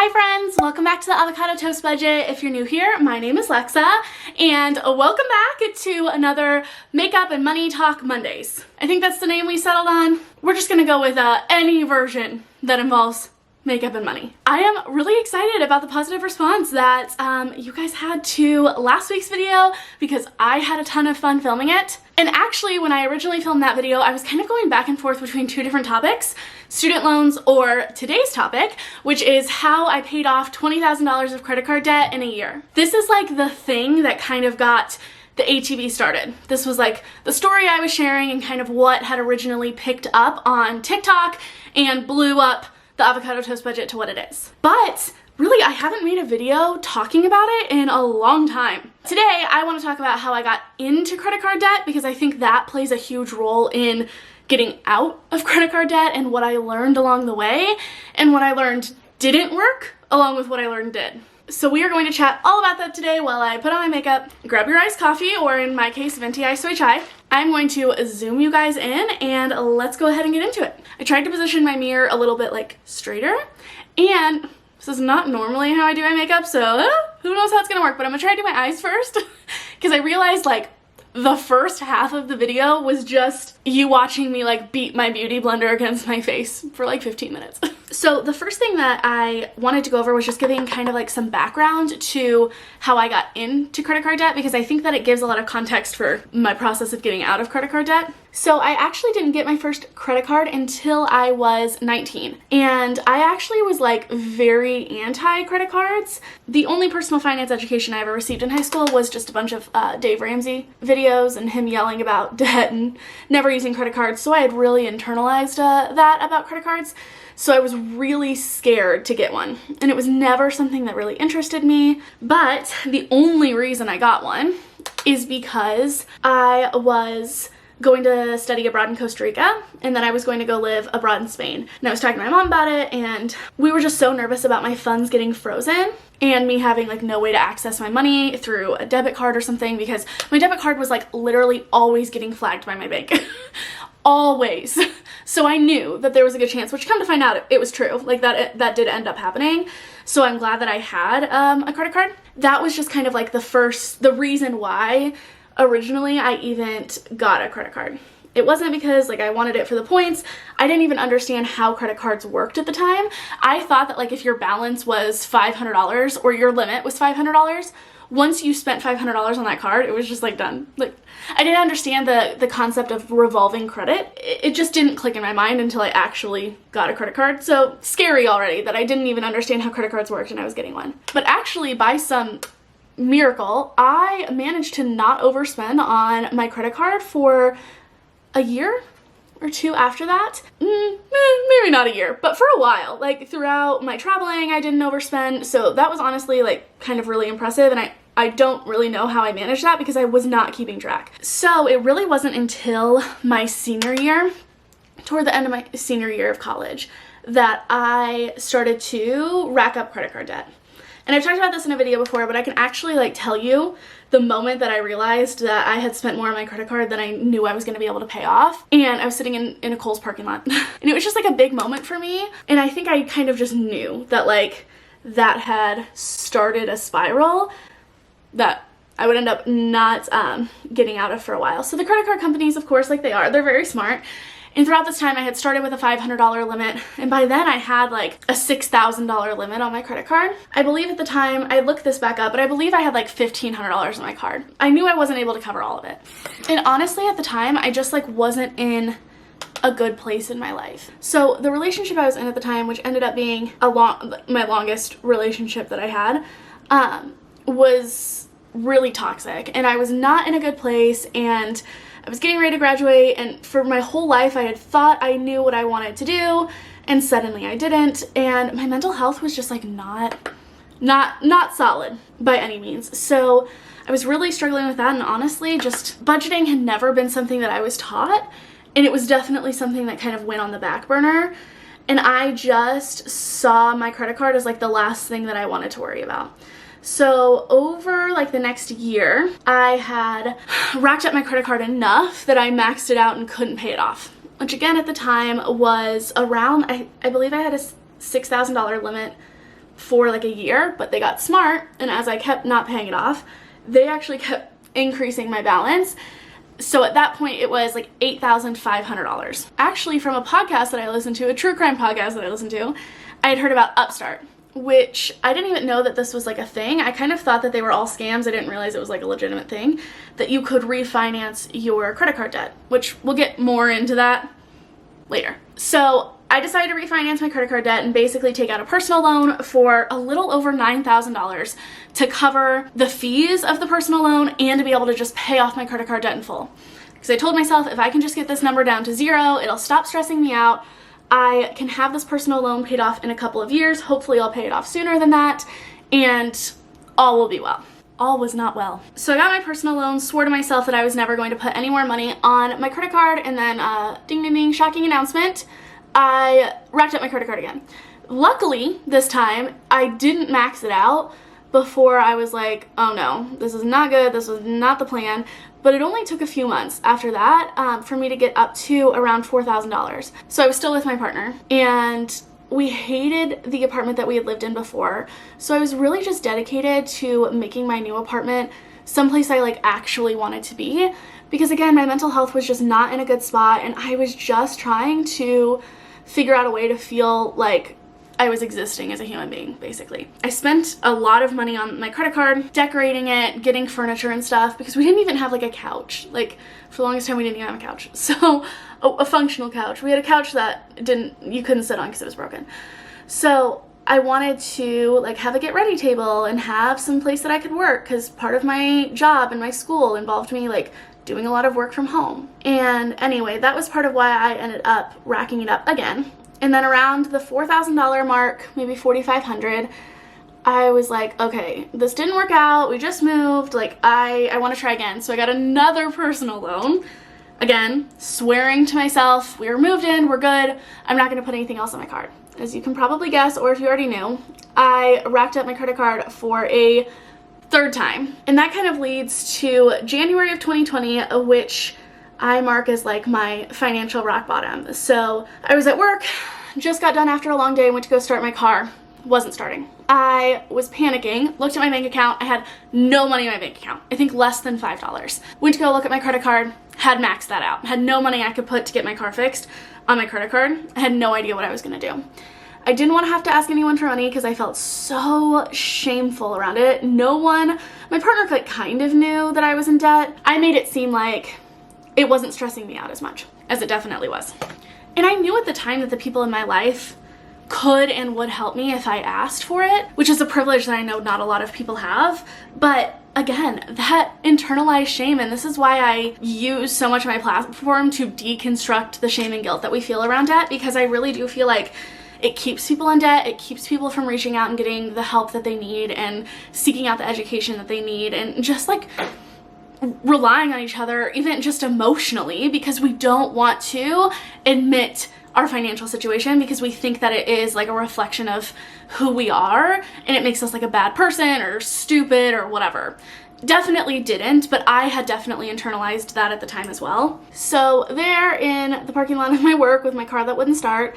Hi friends, welcome back to the Avocado Toast Budget. If you're new here, my name is Lexa, and welcome back to another Makeup and Money Talk Mondays. I think that's the name we settled on. We're just gonna go with any version that involves makeup and money. I am really excited about the positive response that you guys had to last week's video because I had a ton of fun filming it. And actually, when I originally filmed that video, I was kind of going back and forth between two different topics, student loans or today's topic, which is how I paid off $20,000 of credit card debt in a year. This is like the thing that kind of got the ATV started. This was like the story I was sharing and kind of what had originally picked up on TikTok and blew up the Avocado Toast Budget to what it is. But really, I haven't made a video talking about it in a long time. Today, I want to talk about how I got into credit card debt because I think that plays a huge role in getting out of credit card debt and what I learned along the way and what I learned didn't work along with what I learned did. So we are going to chat all about that today while I put on my makeup, grab your iced coffee, or in my case, venti iced soy chai. I'm going to zoom you guys in and let's go ahead and get into it. I tried to position my mirror a little bit like straighter, and this is not normally how I do my makeup, so who knows how it's gonna work, but I'm gonna try to do my eyes first because I realized like the first half of the video was just you watching me like beat my beauty blender against my face for like 15 minutes. So the first thing that I wanted to go over was just giving kind of like some background to how I got into credit card debt because I think that it gives a lot of context for my process of getting out of credit card debt. So I actually didn't get my first credit card until I was 19. And I actually was like very anti-credit cards. The only personal finance education I ever received in high school was just a bunch of Dave Ramsey videos and him yelling about debt and never using credit cards. So I had really internalized that about credit cards. So I was really scared to get one. And it was never something that really interested me. But the only reason I got one is because I was going to study abroad in Costa Rica, and then I was going to go live abroad in Spain. And I was talking to my mom about it, and we were just so nervous about my funds getting frozen and me having like no way to access my money through a debit card or something because my debit card was like literally always getting flagged by my bank. Always. So I knew that there was a good chance, which come to find out it was true, like that did end up happening. So I'm glad that I had a credit card. That was just kind of like the reason why originally I even got a credit card. It wasn't because like I wanted it for the points. I didn't even understand how credit cards worked at the time. I thought that like if your balance was $500 or your limit was $500, once you spent $500 on that card, it was just like done. Like I didn't understand the concept of revolving credit. It just didn't click in my mind until I actually got a credit card. So scary already that I didn't even understand how credit cards worked and I was getting one. But actually by some miracle, I managed to not overspend on my credit card for a year or two after that. Maybe not a year, but for a while. Like throughout my traveling, I didn't overspend. So that was honestly like kind of really impressive. And I don't really know how I managed that because I was not keeping track. So it really wasn't until my senior year, toward the end of my senior year of college, that I started to rack up credit card debt. And I've talked about this in a video before, but I can actually like tell you the moment that I realized that I had spent more on my credit card than I knew I was going to be able to pay off. And I was sitting in a Kohl's parking lot. And it was just like a big moment for me. And I think I kind of just knew that like that had started a spiral that I would end up not getting out of for a while. So the credit card companies, of course, like they're very smart. And throughout this time, I had started with a $500 limit, and by then I had like a $6,000 limit on my credit card. I believe at the time, I looked this back up, but I believe I had like $1,500 on my card. I knew I wasn't able to cover all of it. And honestly, at the time, I just like wasn't in a good place in my life. So the relationship I was in at the time, which ended up being my longest relationship that I had, was really toxic, and I was not in a good place, and I was getting ready to graduate, and for my whole life I had thought I knew what I wanted to do, and suddenly I didn't, and my mental health was just like not solid by any means. So I was really struggling with that, and honestly just budgeting had never been something that I was taught, and it was definitely something that kind of went on the back burner, and I just saw my credit card as like the last thing that I wanted to worry about. So over like the next year, I had racked up my credit card enough that I maxed it out and couldn't pay it off, which again at the time was around, I believe I had a $6,000 limit for like a year, but they got smart, and as I kept not paying it off, they actually kept increasing my balance. So at that point, it was like $8,500. Actually, from a podcast that I listened to, a true crime podcast that I listened to, I had heard about Upstart, which I didn't even know that this was like a thing. I kind of thought that they were all scams. I didn't realize it was like a legitimate thing, that you could refinance your credit card debt, which we'll get more into that later. So I decided to refinance my credit card debt and basically take out a personal loan for a little over $9,000 to cover the fees of the personal loan and to be able to just pay off my credit card debt in full. Because I told myself, if I can just get this number down to zero, it'll stop stressing me out. I can have this personal loan paid off in a couple of years. Hopefully I'll pay it off sooner than that, and all will be well. All was not well. So I got my personal loan, swore to myself that I was never going to put any more money on my credit card, and then ding ding ding, shocking announcement, I racked up my credit card again. Luckily, this time, I didn't max it out before I was like, oh no, this is not good, this was not the plan. But it only took a few months after that for me to get up to around $4,000. So I was still with my partner, and we hated the apartment that we had lived in before. So I was really just dedicated to making my new apartment someplace I like actually wanted to be. Because again, my mental health was just not in a good spot, and I was just trying to figure out a way to feel like I was existing as a human being, basically. I spent a lot of money on my credit card, decorating it, getting furniture and stuff, because we didn't even have like a couch. Like, for the longest time we didn't even have a couch. So, a functional couch. We had a couch that you couldn't sit on because it was broken. So I wanted to like have a get ready table and have some place that I could work, because part of my job and my school involved me like doing a lot of work from home. And anyway, that was part of why I ended up racking it up again. And then around the $4,000 mark, maybe $4,500, I was like, okay, this didn't work out. We just moved. Like, I want to try again. So I got another personal loan. Again, swearing to myself, we were moved in, we're good. I'm not going to put anything else on my card. As you can probably guess, or if you already knew, I racked up my credit card for a third time. And that kind of leads to January of 2020, which I mark as like my financial rock bottom. So I was at work, just got done after a long day, went to go start my car, wasn't starting. I was panicking, looked at my bank account, I had no money in my bank account, I think less than $5. Went to go look at my credit card, had maxed that out, had no money I could put to get my car fixed on my credit card. I had no idea what I was gonna do. I didn't want to have to ask anyone for money because I felt so shameful around it. My partner like kind of knew that I was in debt. I made it seem like it wasn't stressing me out as much as it definitely was. And I knew at the time that the people in my life could and would help me if I asked for it, which is a privilege that I know not a lot of people have. But again, that internalized shame, and this is why I use so much of my platform to deconstruct the shame and guilt that we feel around debt, because I really do feel like it keeps people in debt, it keeps people from reaching out and getting the help that they need and seeking out the education that they need, and just like relying on each other, even just emotionally, because we don't want to admit our financial situation because we think that it is like a reflection of who we are and it makes us like a bad person or stupid or whatever. Definitely didn't, but I had definitely internalized that at the time as well. So there in the parking lot of my work with my car that wouldn't start,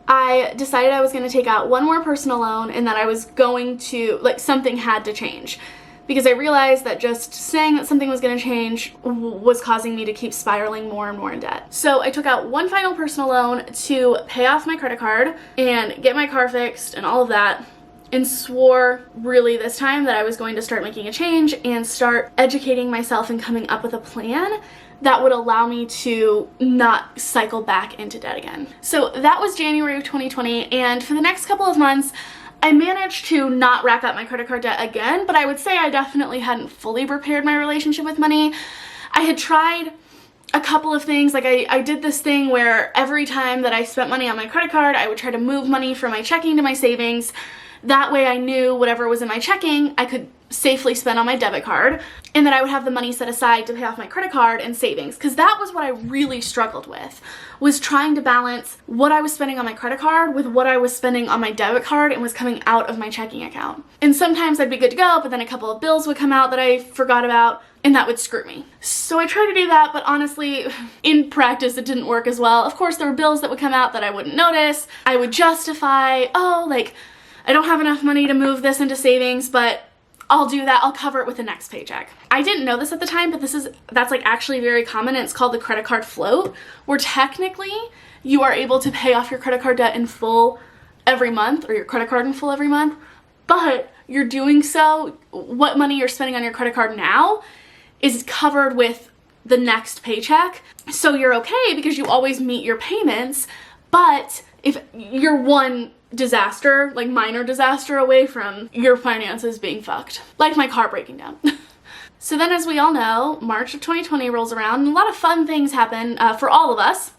I decided I was going to take out one more personal loan and that I was going to, like, something had to change. Because I realized that just saying that something was going to change was causing me to keep spiraling more and more in debt. So I took out one final personal loan to pay off my credit card and get my car fixed and all of that, and swore really this time that I was going to start making a change and start educating myself and coming up with a plan that would allow me to not cycle back into debt again. So that was January of 2020, and for the next couple of months, I managed to not rack up my credit card debt again, but I would say I definitely hadn't fully repaired my relationship with money. I had tried a couple of things. Like I did this thing where every time that I spent money on my credit card, I would try to move money from my checking to my savings. That way I knew whatever was in my checking, I could safely spend on my debit card, and then I would have the money set aside to pay off my credit card and savings, because that was what I really struggled with, was trying to balance what I was spending on my credit card with what I was spending on my debit card and was coming out of my checking account. And sometimes I'd be good to go, but then a couple of bills would come out that I forgot about, and that would screw me. So I tried to do that, but honestly, in practice, it didn't work as well. Of course, there were bills that would come out that I wouldn't notice. I would justify, oh, like, I don't have enough money to move this into savings, but I'll do that. I'll cover it with the next paycheck. I didn't know this at the time, but that's like actually very common, and it's called the credit card float, where technically you are able to pay off your credit card debt in full every month, or your credit card in full every month, but you're doing so, what money you're spending on your credit card now is covered with the next paycheck. So you're okay because you always meet your payments, but if you're one disaster, like minor disaster away from your finances being fucked, like my car breaking down. So then, as we all know, March of 2020 rolls around and a lot of fun things happen for all of us,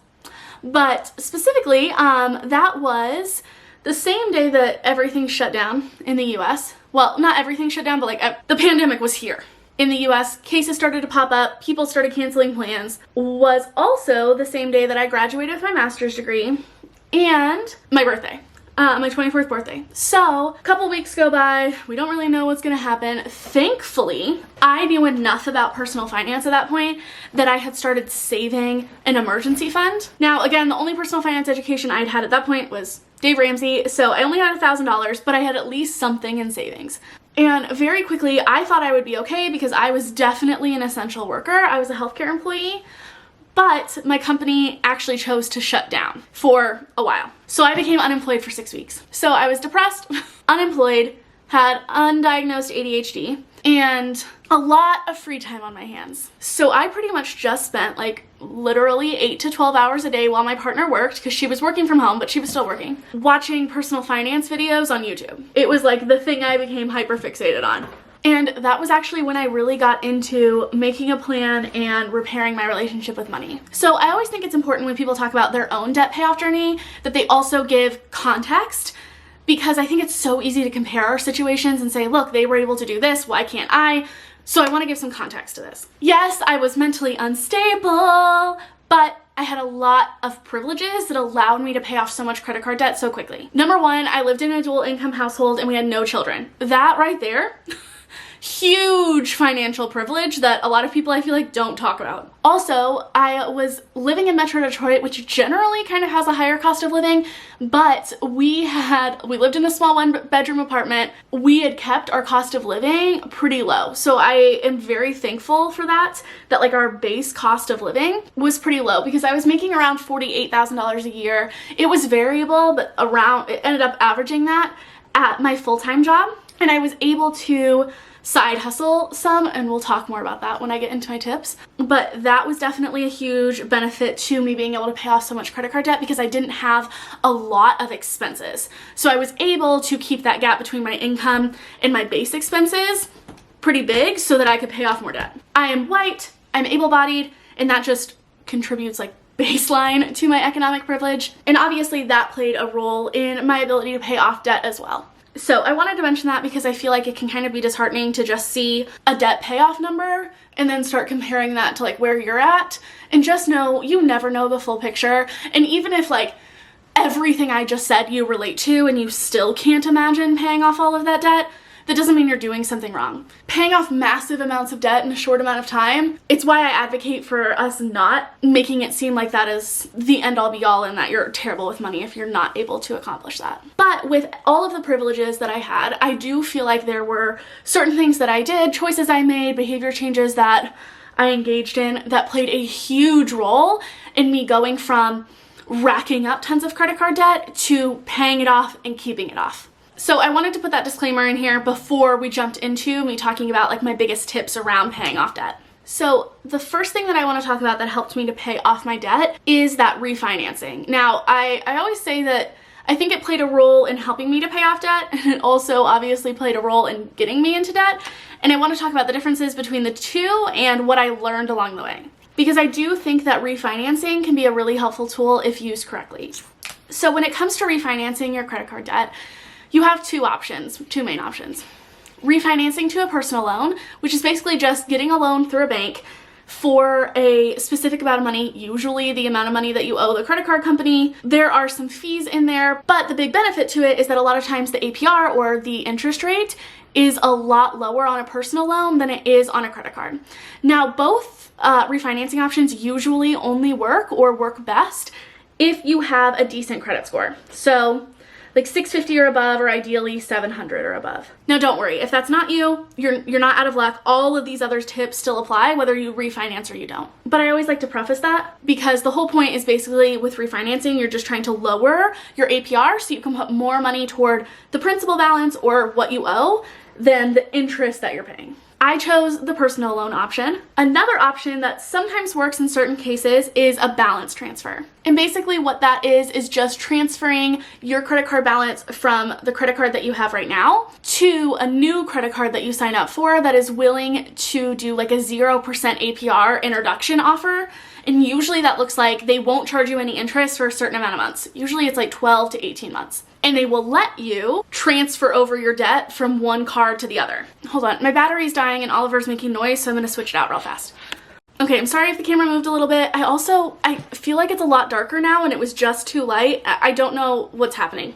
but specifically that was the same day that everything shut down in the US. Well, not everything shut down, but like the pandemic was here. In the US, cases started to pop up, people started canceling plans. Was also the same day that I graduated with my master's degree and my birthday. My 24th birthday. So a couple weeks go by, we don't really know what's gonna happen. Thankfully, I knew enough about personal finance at that point that I had started saving an emergency fund. Now, again, the only personal finance education I'd had at that point was Dave Ramsey, so I only had $1,000, but I had at least something in savings. And very quickly, I thought I would be okay because I was definitely an essential worker. I was a healthcare employee. But my company actually chose to shut down for a while. So I became unemployed for 6 weeks. So I was depressed, unemployed, had undiagnosed ADHD, and a lot of free time on my hands. So I pretty much just spent like literally 8 to 12 hours a day while my partner worked, because she was working from home, but she was still working, watching personal finance videos on YouTube. It was like the thing I became hyper fixated on. And that was actually when I really got into making a plan and repairing my relationship with money. So I always think it's important when people talk about their own debt payoff journey that they also give context, because I think it's so easy to compare our situations and say, look, they were able to do this, why can't I? So I want to give some context to this. Yes, I was mentally unstable, but I had a lot of privileges that allowed me to pay off so much credit card debt so quickly. Number one, I lived in a dual income household and we had no children. That right there, huge financial privilege that a lot of people I feel like don't talk about. Also, I was living in Metro Detroit, which generally kind of has a higher cost of living, but we lived in a small 1-bedroom apartment. We had kept our cost of living pretty low. So I am very thankful for that like our base cost of living was pretty low, because I was making around $48,000 a year. It was variable, but it ended up averaging that at my full-time job. And I was able to side hustle some, and we'll talk more about that when I get into my tips. But that was definitely a huge benefit to me being able to pay off so much credit card debt, because I didn't have a lot of expenses. So I was able to keep that gap between my income and my base expenses pretty big so that I could pay off more debt. I am white, I'm able-bodied, and that just contributes like baseline to my economic privilege. And obviously that played a role in my ability to pay off debt as well. So I wanted to mention that because I feel like it can kind of be disheartening to just see a debt payoff number and then start comparing that to like where you're at, and just know you never know the full picture. And even if like everything I just said you relate to and you still can't imagine paying off all of that debt, that doesn't mean you're doing something wrong. Paying off massive amounts of debt in a short amount of time, it's why I advocate for us not making it seem like that is the end-all be-all and that you're terrible with money if you're not able to accomplish that. But with all of the privileges that I had, I do feel like there were certain things that I did, choices I made, behavior changes that I engaged in that played a huge role in me going from racking up tons of credit card debt to paying it off and keeping it off. So I wanted to put that disclaimer in here before we jumped into me talking about like my biggest tips around paying off debt. So the first thing that I want to talk about that helped me to pay off my debt is that refinancing. Now, I always say that I think it played a role in helping me to pay off debt, and it also obviously played a role in getting me into debt. And I want to talk about the differences between the two and what I learned along the way, because I do think that refinancing can be a really helpful tool if used correctly. So when it comes to refinancing your credit card debt, you have two main options. Refinancing to a personal loan, which is basically just getting a loan through a bank for a specific amount of money, usually the amount of money that you owe the credit card company. There are some fees in there, but the big benefit to it is that a lot of times the APR, or the interest rate, is a lot lower on a personal loan than it is on a credit card. Now, both refinancing options usually only work best if you have a decent credit score. So like 650 or above, or ideally 700 or above. Now don't worry, if that's not you, you're not out of luck. All of these other tips still apply whether you refinance or you don't. But I always like to preface that because the whole point is basically with refinancing, you're just trying to lower your APR so you can put more money toward the principal balance or what you owe than the interest that you're paying. I chose the personal loan option. Another option that sometimes works in certain cases is a balance transfer. And basically what that is just transferring your credit card balance from the credit card that you have right now to a new credit card that you sign up for that is willing to do like a 0% APR introduction offer. And usually that looks like they won't charge you any interest for a certain amount of months. Usually it's like 12 to 18 months. And they will let you transfer over your debt from one card to the other. Hold on, my battery's dying and Oliver's making noise, so I'm gonna switch it out real fast. Okay, I'm sorry if the camera moved a little bit. I feel like it's a lot darker now and it was just too light. I don't know what's happening.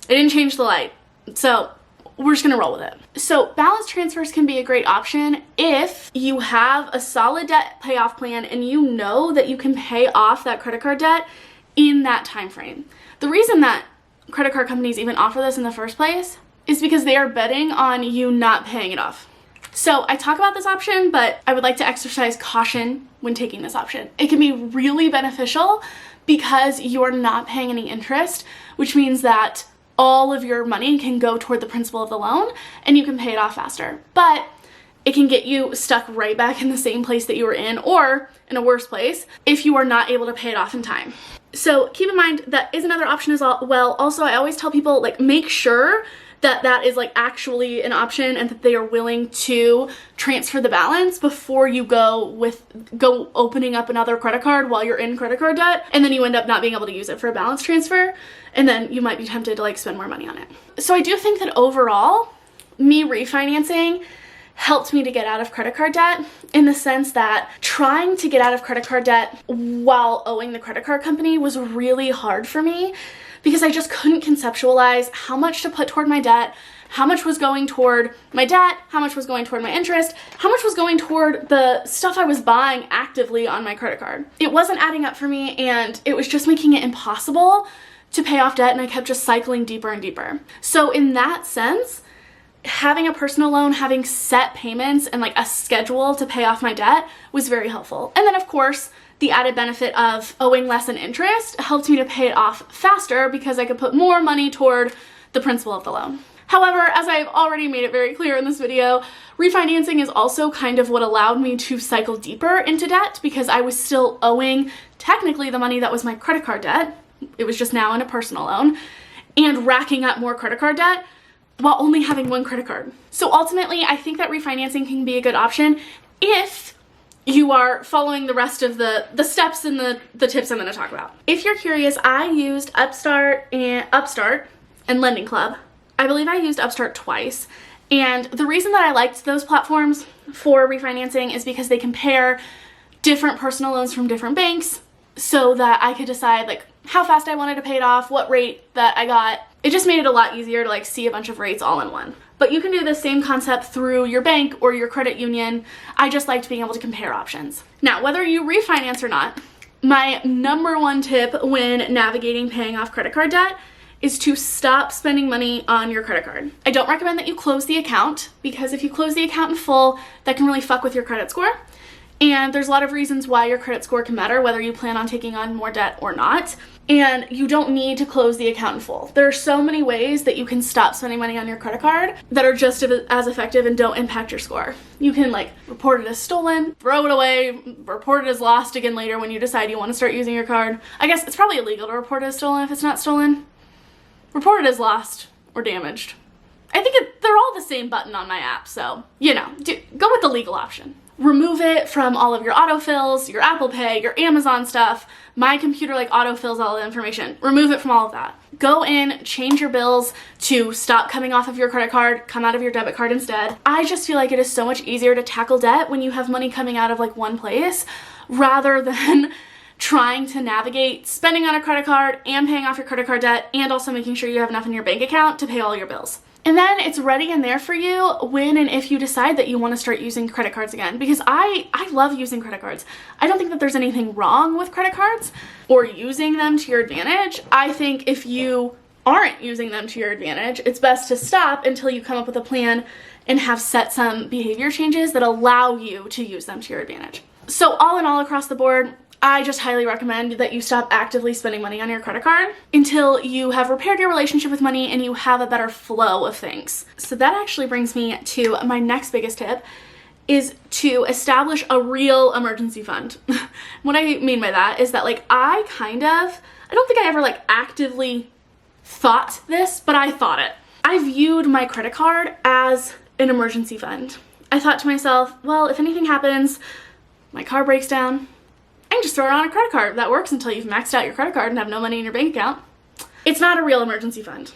I didn't change the light, so we're just gonna roll with it. So balance transfers can be a great option if you have a solid debt payoff plan and you know that you can pay off that credit card debt in that time frame. The reason that credit card companies even offer this in the first place is because they are betting on you not paying it off. So I talk about this option, but I would like to exercise caution when taking this option. It can be really beneficial because you're not paying any interest, which means that all of your money can go toward the principal of the loan and you can pay it off faster. But it can get you stuck right back in the same place that you were in, or in a worse place if you are not able to pay it off in time. So keep in mind that is another option as well. Also, I always tell people, like, make sure that that is like actually an option and that they are willing to transfer the balance before you go opening up another credit card while you're in credit card debt, and then you end up not being able to use it for a balance transfer, and then you might be tempted to like spend more money on it. So I do think that overall, me refinancing helped me to get out of credit card debt, in the sense that trying to get out of credit card debt while owing the credit card company was really hard for me because I just couldn't conceptualize how much to put toward my debt, how much was going toward my debt, how much was going toward my interest, how much was going toward the stuff I was buying actively on my credit card. It wasn't adding up for me, and it was just making it impossible to pay off debt, and I kept just cycling deeper and deeper. So in that sense, having a personal loan, having set payments and like a schedule to pay off my debt was very helpful. And then of course, the added benefit of owing less in interest helped me to pay it off faster because I could put more money toward the principal of the loan. However, as I've already made it very clear in this video, refinancing is also kind of what allowed me to cycle deeper into debt because I was still owing technically the money that was my credit card debt. It was just now in a personal loan, and racking up more credit card debt while only having one credit card. So ultimately, I think that refinancing can be a good option if you are following the rest of the steps and the tips I'm going to talk about. If you're curious, I used Upstart and Lending Club. I believe I used Upstart twice. And the reason that I liked those platforms for refinancing is because they compare different personal loans from different banks so that I could decide like how fast I wanted to pay it off, what rate that I got. It just made it a lot easier to like see a bunch of rates all in one. But you can do the same concept through your bank or your credit union. I just liked being able to compare options. Now, whether you refinance or not, my number one tip when navigating paying off credit card debt is to stop spending money on your credit card. I don't recommend that you close the account, because if you close the account in full, that can really fuck with your credit score. And there's a lot of reasons why your credit score can matter, whether you plan on taking on more debt or not. And you don't need to close the account in full. There are so many ways that you can stop spending money on your credit card that are just as effective and don't impact your score. You can like report it as stolen, throw it away, report it as lost again later when you decide you want to start using your card. I guess it's probably illegal to report it as stolen if it's not stolen. Report it as lost or damaged. I think they're all the same button on my app, so, you know, go with the legal option. Remove it from all of your autofills, your Apple Pay, your Amazon stuff. My computer like autofills all the information. Remove it from all of that. Go in, change your bills to stop coming off of your credit card, come out of your debit card instead. I just feel like it is so much easier to tackle debt when you have money coming out of like one place rather than trying to navigate spending on a credit card and paying off your credit card debt and also making sure you have enough in your bank account to pay all your bills. And then it's ready and there for you when and if you decide that you want to start using credit cards again. Because I love using credit cards. I don't think that there's anything wrong with credit cards or using them to your advantage. I think if you aren't using them to your advantage, it's best to stop until you come up with a plan and have set some behavior changes that allow you to use them to your advantage. So all in all, across the board, I just highly recommend that you stop actively spending money on your credit card until you have repaired your relationship with money and you have a better flow of things. So that actually brings me to my next biggest tip, is to establish a real emergency fund. What I mean by that is that I don't think I ever actively thought this, but I thought it. I viewed my credit card as an emergency fund. I thought to myself, well, if anything happens, my car breaks down, I can just throw it on a credit card. That works until you've maxed out your credit card and have no money in your bank account. It's not a real emergency fund.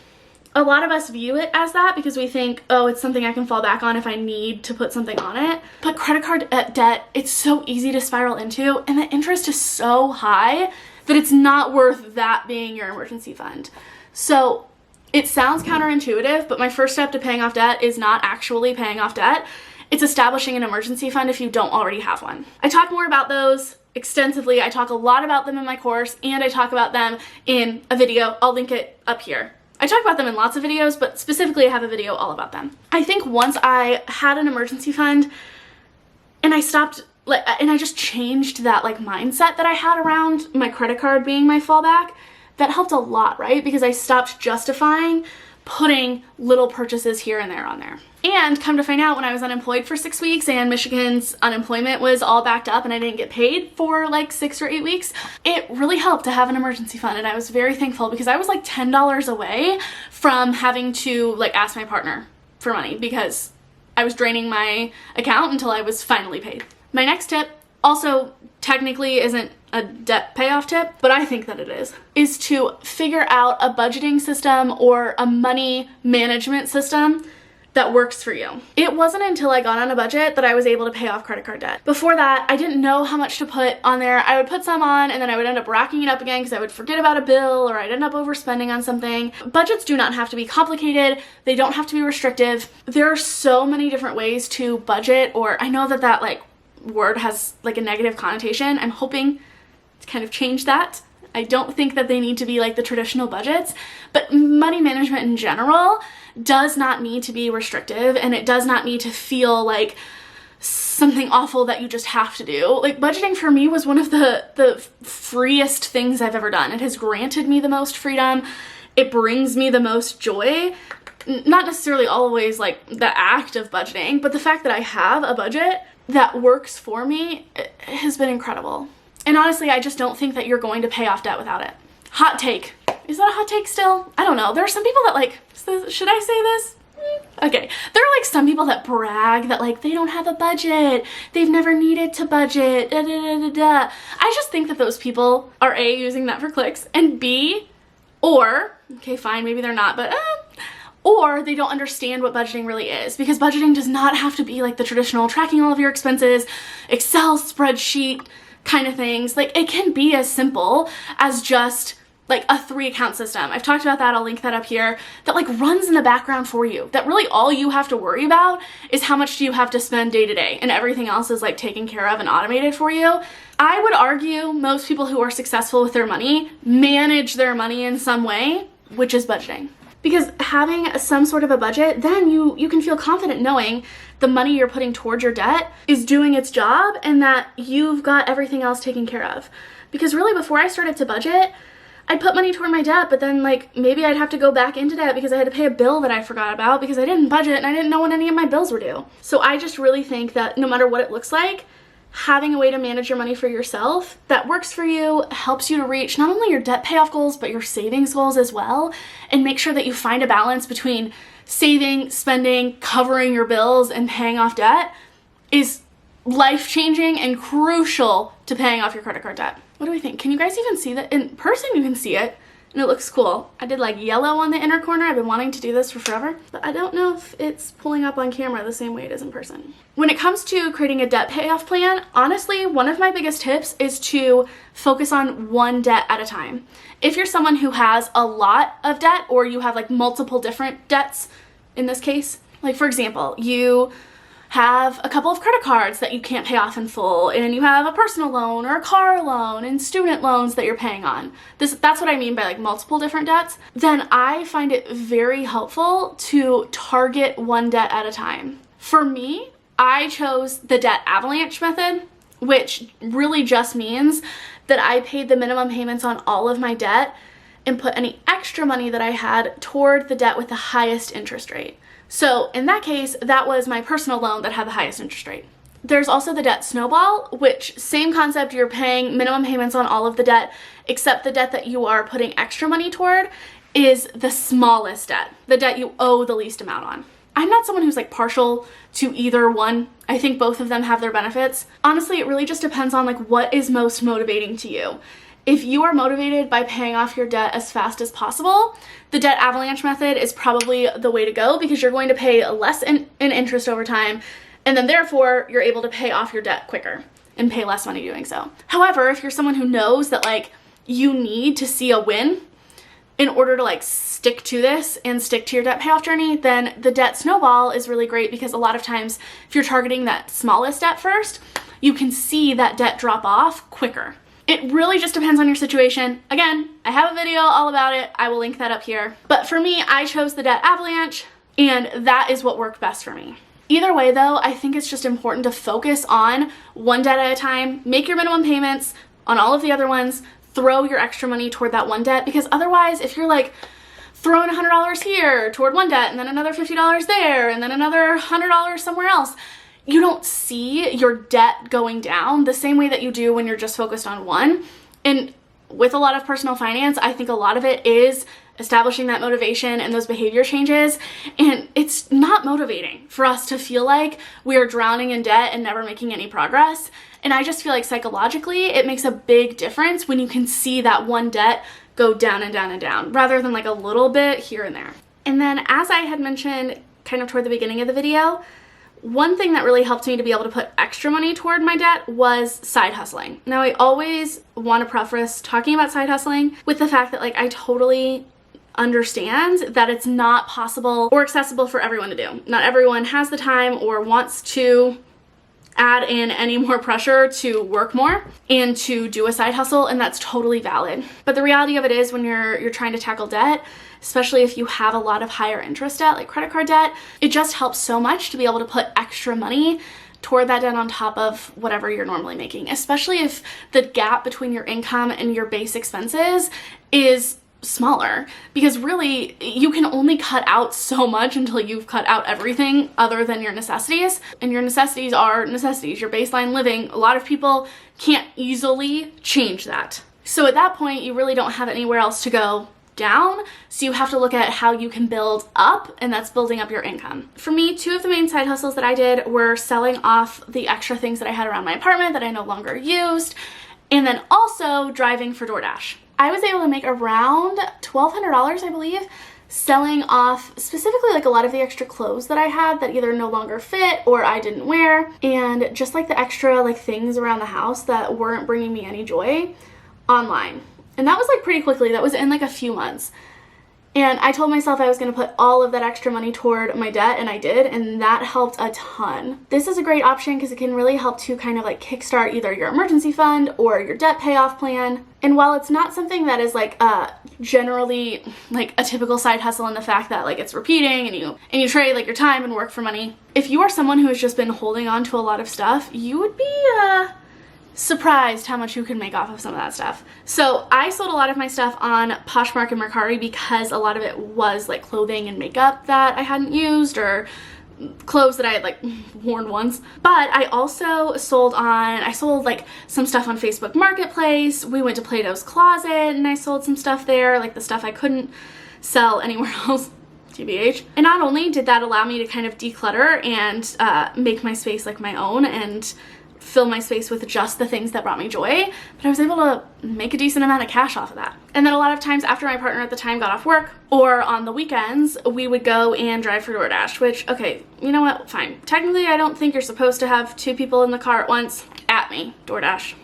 A lot of us view it as that because we think, oh, it's something I can fall back on if I need to put something on it. But credit card debt, it's so easy to spiral into, and the interest is so high that it's not worth that being your emergency fund. So it sounds counterintuitive, but my first step to paying off debt is not actually paying off debt. It's establishing an emergency fund if you don't already have one. I talk more about those extensively. I talk a lot about them in my course, and I talk about them in a video. I'll link it up here. I talk about them in lots of videos, but specifically I have a video all about them. I think once I had an emergency fund and I stopped, and I just changed that mindset that I had around my credit card being my fallback, that helped a lot, right? Because I stopped justifying putting little purchases here and there on there. And come to find out, when I was unemployed for 6 weeks and Michigan's unemployment was all backed up and I didn't get paid for 6 or 8 weeks, it really helped to have an emergency fund. And I was very thankful because I was $10 away from having to ask my partner for money because I was draining my account until I was finally paid. My next tip also technically isn't a debt payoff tip, but I think that it is to figure out a budgeting system or a money management system that works for you. It wasn't until I got on a budget that I was able to pay off credit card debt. Before that, I didn't know how much to put on there. I would put some on and then I would end up racking it up again because I would forget about a bill or I'd end up overspending on something. Budgets do not have to be complicated. They don't have to be restrictive. There are so many different ways to budget, or I know that word has a negative connotation. I'm hoping to kind of change that. I don't think that they need to be the traditional budgets, but money management in general does not need to be restrictive, and it does not need to feel like something awful that you just have to do. Budgeting for me was one of the freest things I've ever done. It has granted me the most freedom. It brings me the most joy. Not necessarily always the act of budgeting, but the fact that I have a budget that works for me has been incredible. And honestly, I just don't think that you're going to pay off debt without it. Hot take. Is that a hot take still? I don't know. There are some people that should I say this? Okay. There are some people that brag that they don't have a budget. They've never needed to budget. Da, da, da, da, da. I just think that those people are A, using that for clicks, and B, or, okay, fine, maybe they're not, but or they don't understand what budgeting really is, because budgeting does not have to be the traditional tracking all of your expenses, Excel spreadsheet kind of things. It can be as simple as just a 3-account system. I've talked about that. I'll link that up here. That runs in the background for you. That really all you have to worry about is how much do you have to spend day to day, and everything else is taken care of and automated for you. I would argue most people who are successful with their money manage their money in some way, which is budgeting. Because having some sort of a budget, then you can feel confident knowing the money you're putting towards your debt is doing its job and that you've got everything else taken care of. Because really, before I started to budget, I'd put money toward my debt, but then maybe I'd have to go back into debt because I had to pay a bill that I forgot about because I didn't budget and I didn't know when any of my bills were due. So I just really think that no matter what it looks like, having a way to manage your money for yourself that works for you, helps you to reach not only your debt payoff goals, but your savings goals as well, and make sure that you find a balance between saving, spending, covering your bills, and paying off debt is life-changing and crucial to paying off your credit card debt. What do we think? Can you guys even see that? In person, you can see it, and it looks cool. I did yellow on the inner corner. I've been wanting to do this for forever, but I don't know if it's pulling up on camera the same way it is in person. When it comes to creating a debt payoff plan, honestly, one of my biggest tips is to focus on one debt at a time. If you're someone who has a lot of debt, or you have multiple different debts in this case, for example, you have a couple of credit cards that you can't pay off in full, and you have a personal loan or a car loan and student loans that you're paying on. That's what I mean by like multiple different debts. Then I find it very helpful to target one debt at a time. For me, I chose the debt avalanche method, which really just means that I paid the minimum payments on all of my debt and put any extra money that I had toward the debt with the highest interest rate. So in that case, that was my personal loan that had the highest interest rate. There's also the debt snowball, which same concept, you're paying minimum payments on all of the debt, except the debt that you are putting extra money toward is the smallest debt, the debt you owe the least amount on. I'm not someone who's like partial to either one. I think both of them have their benefits. Honestly, it really just depends on like what is most motivating to you. If you are motivated by paying off your debt as fast as possible, the debt avalanche method is probably the way to go, because you're going to pay less in interest over time, and then therefore you're able to pay off your debt quicker and pay less money doing so. However, if you're someone who knows that like you need to see a win in order to like stick to this and stick to your debt payoff journey, then the debt snowball is really great, because a lot of times if you're targeting that smallest debt first, you can see that debt drop off quicker. It really just depends on your situation. Again, I have a video all about it. I will link that up here. But for me, I chose the debt avalanche, and that is what worked best for me. Either way though, I think it's just important to focus on one debt at a time, make your minimum payments on all of the other ones, throw your extra money toward that one debt, because otherwise if you're like throwing $100 here toward one debt and then another $50 there and then another $100 somewhere else, you don't see your debt going down the same way that you do when you're just focused on one. And with a lot of personal finance, I think a lot of it is establishing that motivation and those behavior changes. And it's not motivating for us to feel like we are drowning in debt and never making any progress. And I just feel like psychologically, it makes a big difference when you can see that one debt go down and down and down, rather than like a little bit here and there. And then, as I had mentioned kind of toward the beginning of the video, one thing that really helped me to be able to put extra money toward my debt was side hustling. Now, I always want to preface talking about side hustling with the fact that like I totally understand that it's not possible or accessible for everyone to do. Not everyone has the time or wants to add in any more pressure to work more and to do a side hustle, and that's totally valid. But the reality of it is, when you're trying to tackle debt, especially if you have a lot of higher interest debt like credit card debt, it just helps so much to be able to put extra money toward that debt on top of whatever you're normally making, especially if the gap between your income and your base expenses is smaller, because really you can only cut out so much until you've cut out everything other than your necessities, and your necessities are necessities, your baseline living. A lot of people can't easily change that. So at that point, you really don't have anywhere else to go down, so you have to look at how you can build up, and that's building up your income. For me, two of the main side hustles that I did were selling off the extra things that I had around my apartment that I no longer used, and then also driving for DoorDash. I was able to make around $1,200, I believe, selling off specifically like a lot of the extra clothes that I had that either no longer fit or I didn't wear, and just like the extra like things around the house that weren't bringing me any joy online. And that was like pretty quickly. That was in like a few months. And I told myself I was going to put all of that extra money toward my debt, and I did, and that helped a ton. This is a great option because it can really help to kind of like kickstart either your emergency fund or your debt payoff plan. And while it's not something that is like generally like a typical side hustle in the fact that like it's repeating and you trade like your time and work for money, if you are someone who has just been holding on to a lot of stuff, you would be surprised how much you can make off of some of that stuff. So I sold a lot of my stuff on Poshmark and Mercari because a lot of it was like clothing and makeup that I hadn't used, or clothes that I had like worn once. But I also sold like some stuff on Facebook Marketplace. We went to Plato's Closet and I sold some stuff there, like the stuff I couldn't sell anywhere else. TBH. And not only did that allow me to kind of declutter and make my space like my own and fill my space with just the things that brought me joy, but I was able to make a decent amount of cash off of that. And then a lot of times after my partner at the time got off work, or on the weekends, we would go and drive for DoorDash, which, okay, you know what, fine. Technically, I don't think you're supposed to have two people in the car at once. At me, DoorDash.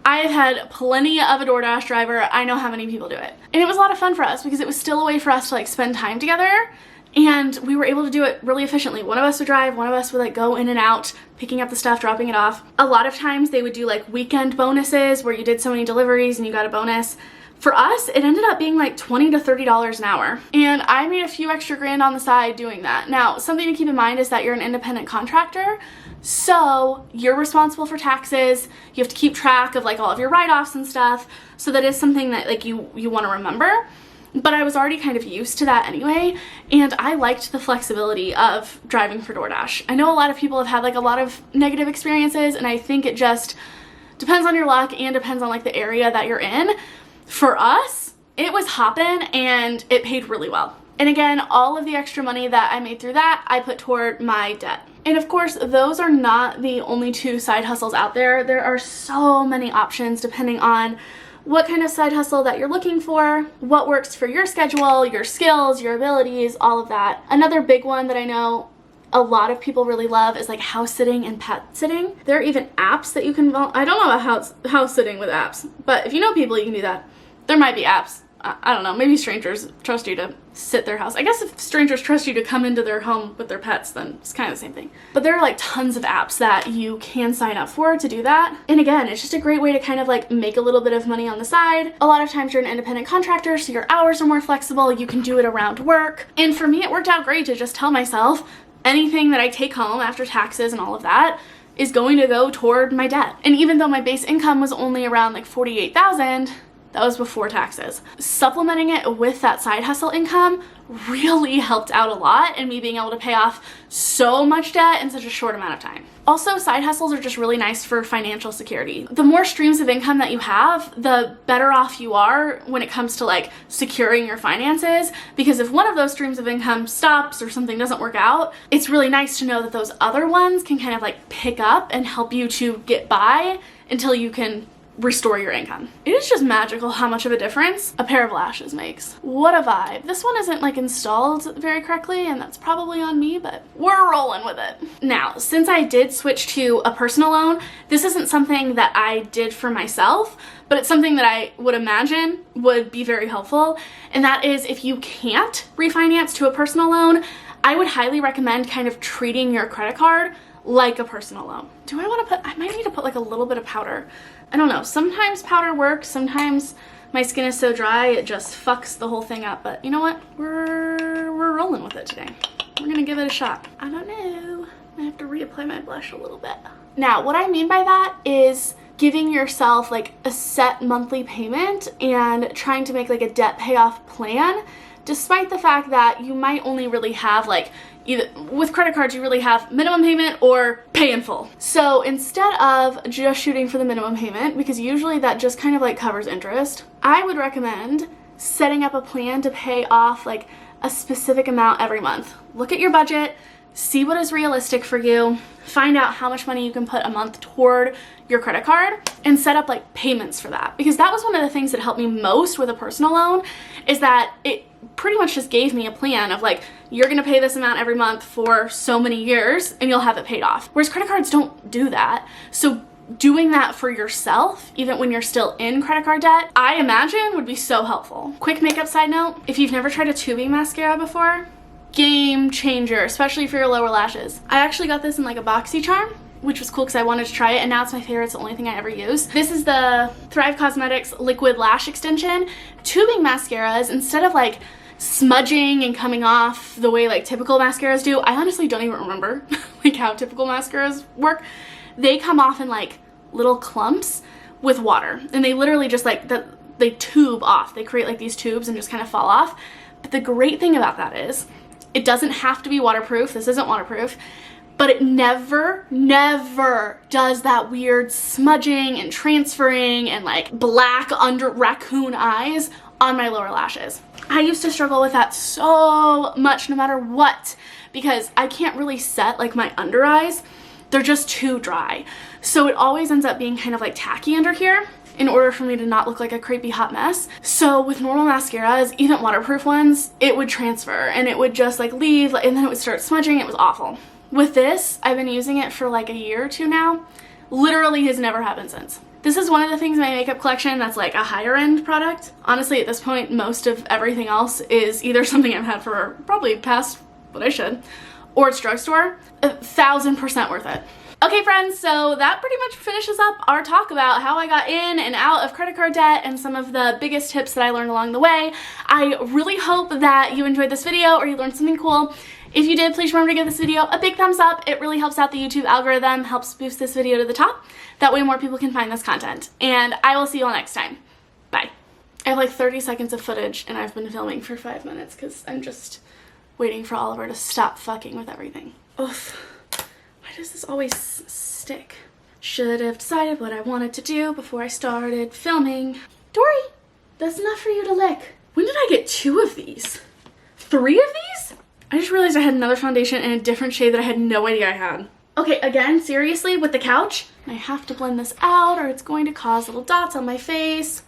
I've had plenty of a DoorDash driver. I know how many people do it. And it was a lot of fun for us because it was still a way for us to like spend time together and we were able to do it really efficiently. One of us would drive, one of us would like go in and out, picking up the stuff, dropping it off. A lot of times they would do like weekend bonuses where you did so many deliveries and you got a bonus. For us, it ended up being like $20 to $30 an hour. And I made a few extra grand on the side doing that. Now, something to keep in mind is that you're an independent contractor, so you're responsible for taxes. You have to keep track of like all of your write-offs and stuff. So that is something that like you want to remember. But I was already kind of used to that anyway, and I liked the flexibility of driving for DoorDash. I know a lot of people have had like a lot of negative experiences, and I think it just depends on your luck and depends on like the area that you're in. For us, it was hopping and it paid really well. And again, all of the extra money that I made through that, I put toward my debt. And of course, those are not the only two side hustles out there. There are so many options depending on what kind of side hustle that you're looking for, what works for your schedule, your skills, your abilities, all of that. Another big one that I know a lot of people really love is like house sitting and pet sitting. There are even apps that you can, I don't know about house sitting with apps, but if you know people, you can do that. There might be apps. I don't know, maybe strangers trust you to sit their house. I guess if strangers trust you to come into their home with their pets, then it's kind of the same thing. But there are like tons of apps that you can sign up for to do that. And again, it's just a great way to kind of like make a little bit of money on the side. A lot of times you're an independent contractor, so your hours are more flexible. You can do it around work. And for me, it worked out great to just tell myself anything that I take home after taxes and all of that is going to go toward my debt. And even though my base income was only around like $48,000, that was before taxes. Supplementing it with that side hustle income really helped out a lot in me being able to pay off so much debt in such a short amount of time. Also, side hustles are just really nice for financial security. The more streams of income that you have, the better off you are when it comes to like securing your finances, because if one of those streams of income stops or something doesn't work out, it's really nice to know that those other ones can kind of like pick up and help you to get by until you can restore your income. It is just magical how much of a difference a pair of lashes makes. What a vibe. This one isn't like installed very correctly, and that's probably on me, but we're rolling with it. Now, since I did switch to a personal loan, this isn't something that I did for myself, but it's something that I would imagine would be very helpful. And that is, if you can't refinance to a personal loan, I would highly recommend kind of treating your credit card like a personal loan. Do I want to put, I might need to put like a little bit of powder. I don't know, sometimes powder works, sometimes my skin is so dry it just fucks the whole thing up, but you know what? We're rolling with it today. We're gonna give it a shot. I don't know, I have to reapply my blush a little bit. Now, what I mean by that is giving yourself like a set monthly payment and trying to make like a debt payoff plan, despite the fact that you might only really have like, either with credit cards, you really have minimum payment or pay in full. So instead of just shooting for the minimum payment, because usually that just kind of like covers interest, I would recommend setting up a plan to pay off like a specific amount every month. Look at your budget, see what is realistic for you, find out how much money you can put a month toward your credit card, and set up like payments for that. Because that was one of the things that helped me most with a personal loan, is that it pretty much just gave me a plan of like, you're gonna pay this amount every month for so many years and you'll have it paid off. Whereas credit cards don't do that. So doing that for yourself, even when you're still in credit card debt, I imagine would be so helpful. Quick makeup side note, if you've never tried a tubing mascara before, game changer, especially for your lower lashes. I actually got this in like a boxy charm, which was cool because I wanted to try it, and now it's my favorite. It's the only thing I ever use. This is the Thrive Cosmetics Liquid Lash Extension. Tubing mascaras, instead of like smudging and coming off the way like typical mascaras do, I honestly don't even remember like how typical mascaras work. They come off in like little clumps with water, and they literally just like, they tube off. They create like these tubes and just kind of fall off. But the great thing about that is it doesn't have to be waterproof. This isn't waterproof. But it never does that weird smudging and transferring and like black under raccoon eyes on my lower lashes. I used to struggle with that so much no matter what, because I can't really set like my under eyes. They're just too dry. So it always ends up being kind of like tacky under here in order for me to not look like a creepy hot mess. So with normal mascaras, even waterproof ones, it would transfer and it would just like leave, and then it would start smudging. It was awful. With this, I've been using it for like a year or two now. Literally has never happened since. This is one of the things in my makeup collection that's like a higher end product. Honestly, at this point, most of everything else is either something I've had for probably past what I should, or it's drugstore. 1000% worth it. Okay friends, so that pretty much finishes up our talk about how I got in and out of credit card debt and some of the biggest tips that I learned along the way. I really hope that you enjoyed this video or you learned something cool. If you did, please remember to give this video a big thumbs up. It really helps out the YouTube algorithm, helps boost this video to the top. That way more people can find this content. And I will see you all next time. Bye. I have like 30 seconds of footage and I've been filming for 5 minutes because I'm just waiting for Oliver to stop fucking with everything. Oof. Why does this always stick? Should have decided what I wanted to do before I started filming. Dory, that's enough for you to lick. When did I get 2 of these? 3 of these? I just realized I had another foundation in a different shade that I had no idea I had. Okay, again, seriously, with the couch, I have to blend this out or it's going to cause little dots on my face.